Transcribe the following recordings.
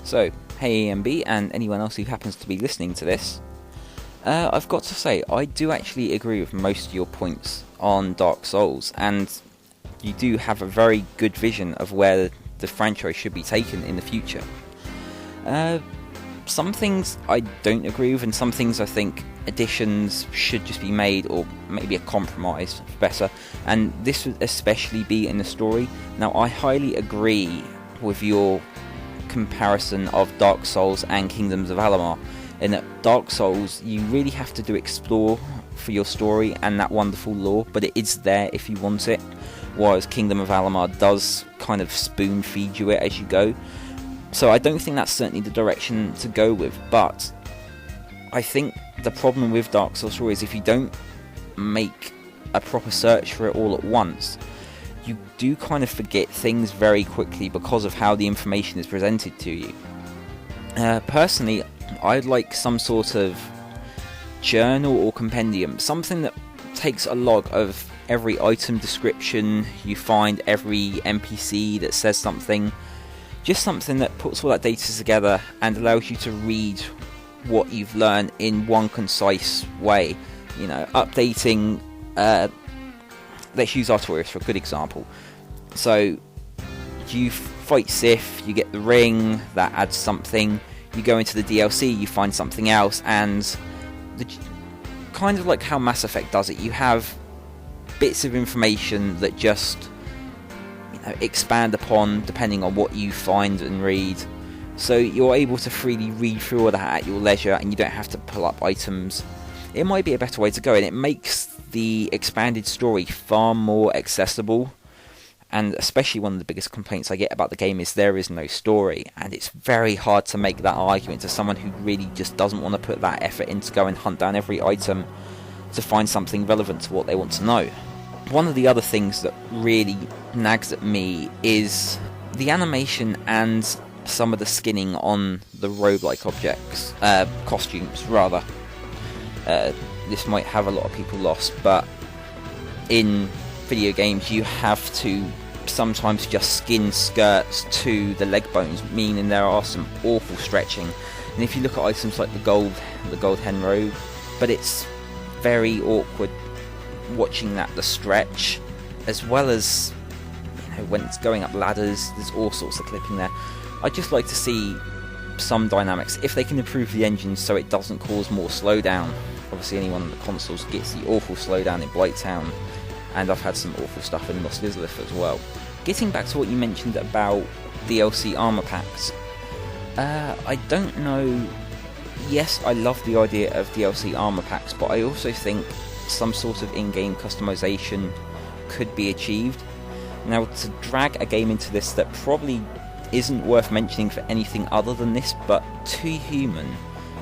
So, hey ENB and anyone else who happens to be listening to this, I've got to say, I do actually agree with most of your points on Dark Souls, and you do have a very good vision of where the franchise should be taken in the future. Some things I don't agree with, and some things I think additions should just be made, or maybe a compromise better, and this would especially be in the story. Now, I highly agree with your comparison of Dark Souls and Kingdoms of Amalur, in that Dark Souls, you really have to explore for your story and that wonderful lore, but it is there if you want it, whereas Kingdom of Amalur does kind of spoon feed you it as you go. So I don't think that's certainly the direction to go with, but I think the problem with Dark Souls story is if you don't make a proper search for it all at once, you do kind of forget things very quickly because of how the information is presented to you. Personally, I'd like some sort of journal or compendium, something that takes a log of every item description you find, every NPC that says something, just something that puts all that data together and allows you to read what you've learned in one concise way. You know, updating, let's use Artorias for a good example. So, you fight Sif, you get the ring, that adds something, you go into the DLC, you find something else, and kind of like how Mass Effect does it, you have bits of information that just expand upon depending on what you find and read. So you're able to freely read through all that at your leisure, and you don't have to pull up items. It might be a better way to go, and it makes the expanded story far more accessible. And especially one of the biggest complaints I get about the game is there is no story, and it's very hard to make that argument to someone who really just doesn't want to put that effort in to go and hunt down every item to find something relevant to what they want to know. One of the other things that really nags at me is the animation and some of the skinning on the roguelike objects, costumes rather. This might have a lot of people lost, but in video games you have to sometimes just skin skirts to the leg bones, meaning there are some awful stretching. And if you look at items like the gold hen robe, but it's very awkward watching the stretch, as well as when it's going up ladders, there's all sorts of clipping there. I'd just like to see some dynamics, if they can improve the engine so it doesn't cause more slowdown. Obviously anyone on the consoles gets the awful slowdown in Blighttown, and I've had some awful stuff in Lost Izalith as well. Getting back to what you mentioned about DLC armor packs, I don't know. Yes, I love the idea of DLC armor packs, but I also think some sort of in-game customization could be achieved. Now, to drag a game into this that probably isn't worth mentioning for anything other than this, but Too Human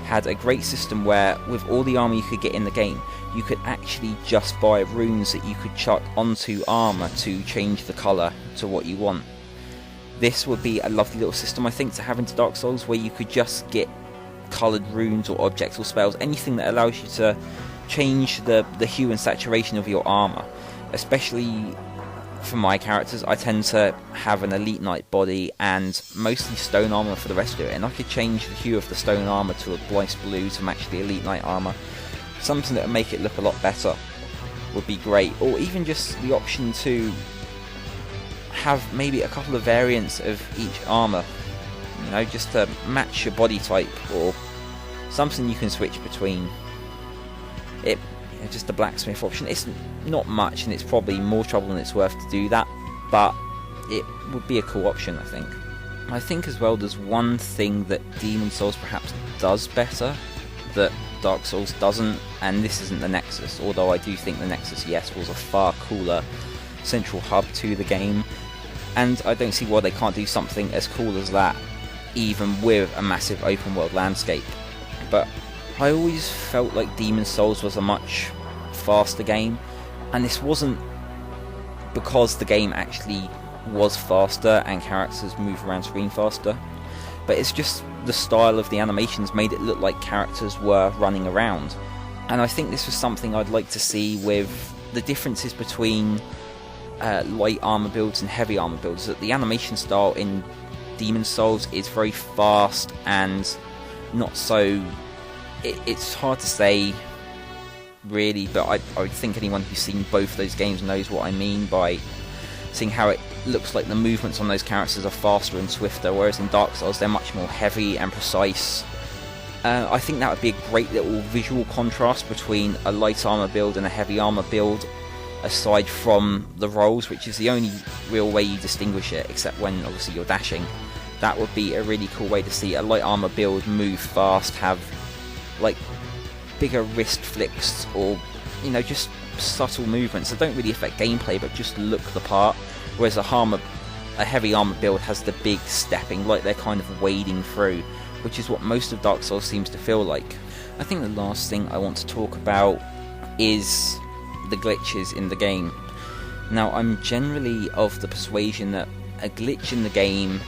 had a great system where, with all the armor you could get in the game, you could actually just buy runes that you could chuck onto armor to change the colour to what you want. This would be a lovely little system, I think, to have into Dark Souls, where you could just get coloured runes or objects or spells, anything that allows you to change the hue and saturation of your armour. Especially for my characters, I tend to have an Elite Knight body and mostly stone armour for the rest of it, and I could change the hue of the stone armour to a Blyce blue to match the Elite Knight armour. Something that would make it look a lot better would be great, or even just the option to have maybe a couple of variants of each armour, just to match your body type, or something you can switch between. Just the blacksmith option. It's not much, and it's probably more trouble than it's worth to do that, but it would be a cool option, I think. I think as well there's one thing that Demon Souls perhaps does better that Dark Souls doesn't, and this isn't the Nexus, although I do think the Nexus, yes, was a far cooler central hub to the game, and I don't see why they can't do something as cool as that, even with a massive open world landscape. But I always felt like Demon Souls was a much faster game, and this wasn't because the game actually was faster and characters move around screen faster, but it's just the style of the animations made it look like characters were running around. And I think this was something I'd like to see with the differences between light armor builds and heavy armor builds, that the animation style in Demon's Souls is very fast and not so... It's hard to say, really, but I think anyone who's seen both of those games knows what I mean by seeing how it looks like the movements on those characters are faster and swifter, whereas in Dark Souls they're much more heavy and precise. I think that would be a great little visual contrast between a light armor build and a heavy armor build, aside from the rolls, which is the only real way you distinguish it, except when obviously you're dashing. That would be a really cool way to see a light armor build move fast, have like bigger wrist flicks, or just subtle movements that don't really affect gameplay but just look the part, whereas a heavy armor build has the big stepping, like they're kind of wading through, which is what most of Dark Souls seems to feel like. I think the last thing I want to talk about is the glitches in the game. Now, I'm generally of the persuasion that a glitch in the game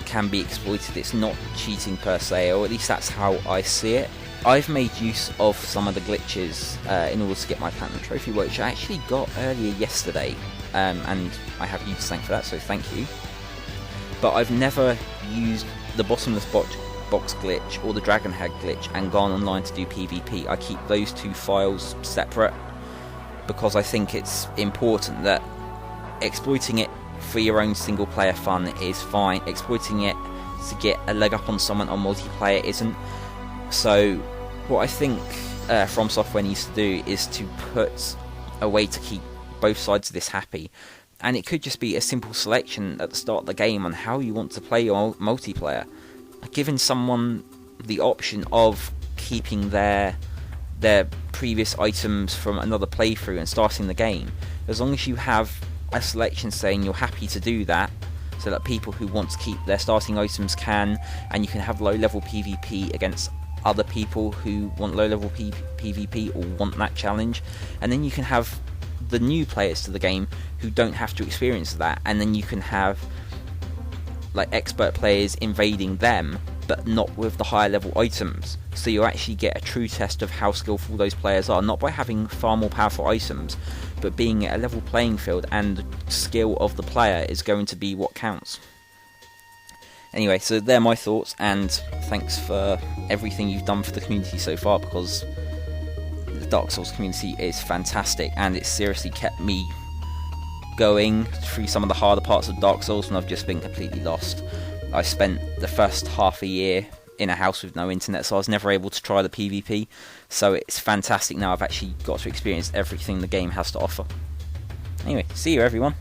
can be exploited. It's not cheating per se, or at least that's how I see it. I've made use of some of the glitches in order to get my Platinum Trophy, which I actually got earlier yesterday, and I have you to thank for that, so thank you. But I've never used the bottomless box glitch or the Dragon Head glitch and gone online to do PvP. I keep those two files separate because I think it's important that exploiting it for your own single player fun is fine. Exploiting it to get a leg up on someone on multiplayer isn't. So what I think From Software needs to do is to put a way to keep both sides of this happy, and it could just be a simple selection at the start of the game on how you want to play your multiplayer, giving someone the option of keeping their previous items from another playthrough and starting the game, as long as you have a selection saying you're happy to do that, so that people who want to keep their starting items can, and you can have low level PvP against other people who want low level PvP or want that challenge, and then you can have the new players to the game who don't have to experience that, and then you can have like expert players invading them but not with the higher level items, so you actually get a true test of how skillful those players are, not by having far more powerful items, but being at a level playing field, and the skill of the player is going to be what counts. Anyway, so they're my thoughts, and thanks for everything you've done for the community so far, because the Dark Souls community is fantastic, and it's seriously kept me going through some of the harder parts of Dark Souls when I've just been completely lost. I spent the first half a year in a house with no internet, so I was never able to try the PvP, so it's fantastic now I've actually got to experience everything the game has to offer. Anyway, see you everyone.